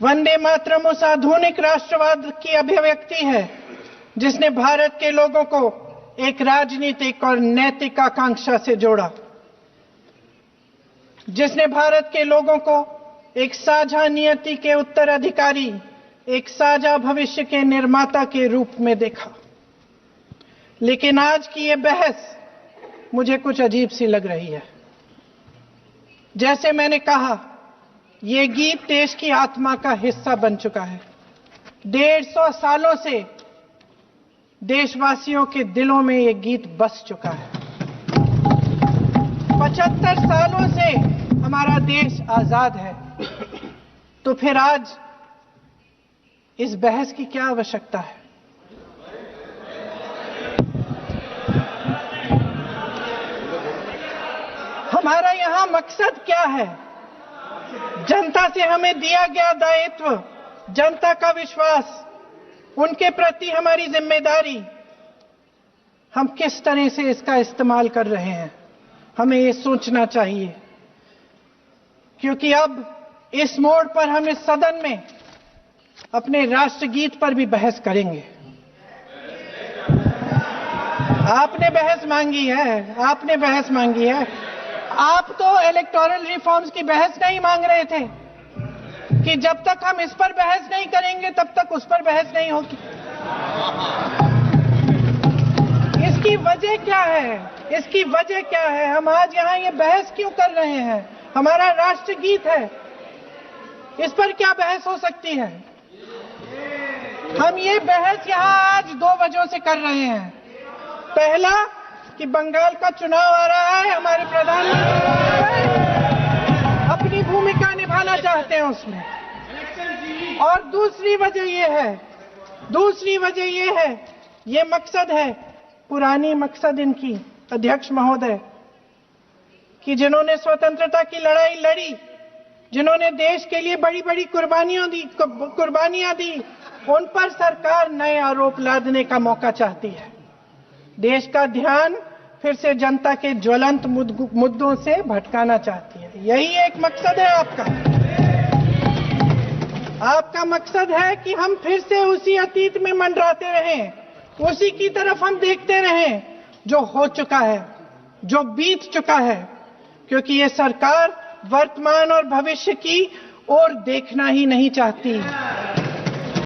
वंदे मातरम उस आधुनिक राष्ट्रवाद की अभिव्यक्ति है जिसने भारत के लोगों को एक राजनीतिक और नैतिक आकांक्षा से जोड़ा, जिसने भारत के लोगों को एक साझा नियति के उत्तराधिकारी, एक साझा भविष्य के निर्माता के रूप में देखा। लेकिन आज की ये बहस मुझे कुछ अजीब सी लग रही है। जैसे मैंने कहा, ये गीत देश की आत्मा का हिस्सा बन चुका है। 150 सालों से देशवासियों के दिलों में ये गीत बस चुका है। 75 सालों से हमारा देश आजाद है, तो फिर आज इस बहस की क्या आवश्यकता है? हमारा यहां मकसद क्या है? जनता से हमें दिया गया दायित्व, जनता का विश्वास, उनके प्रति हमारी जिम्मेदारी, हम किस तरह से इसका इस्तेमाल कर रहे हैं, हमें ये सोचना चाहिए। क्योंकि अब इस मोड़ पर हम इस सदन में अपने राष्ट्रगीत पर भी बहस करेंगे। आपने बहस मांगी है, आपने बहस मांगी है। आप तो इलेक्टोरल रिफॉर्म्स की बहस नहीं मांग रहे थे कि जब तक हम इस पर बहस नहीं करेंगे तब तक उस पर बहस नहीं होगी। इसकी वजह क्या है? इसकी वजह क्या है? हम आज यहाँ ये बहस क्यों कर रहे हैं? हमारा राष्ट्रगीत है, इस पर क्या बहस हो सकती है? हम ये बहस यहाँ आज 2 वजहों से कर रहे हैं। पहला कि बंगाल का चुनाव आ रहा है, हमारे प्रधानमंत्री अपनी भूमिका निभाना चाहते हैं उसमें। और दूसरी वजह ये है, ये मकसद है, पुरानी मकसद इनकी, अध्यक्ष महोदय, कि जिन्होंने स्वतंत्रता की लड़ाई लड़ी, जिन्होंने देश के लिए बड़ी बड़ी कुर्बानियां दी, उन पर सरकार नए आरोप लादने का मौका चाहती है। देश का ध्यान फिर से जनता के ज्वलंत मुद्दों से भटकाना चाहती है। यही एक मकसद है आपका। आपका मकसद है कि हम फिर से उसी अतीत में मंडराते रहें, उसी की तरफ हम देखते रहें जो हो चुका है, जो बीत चुका है। क्योंकि ये सरकार वर्तमान और भविष्य की ओर देखना ही नहीं चाहती।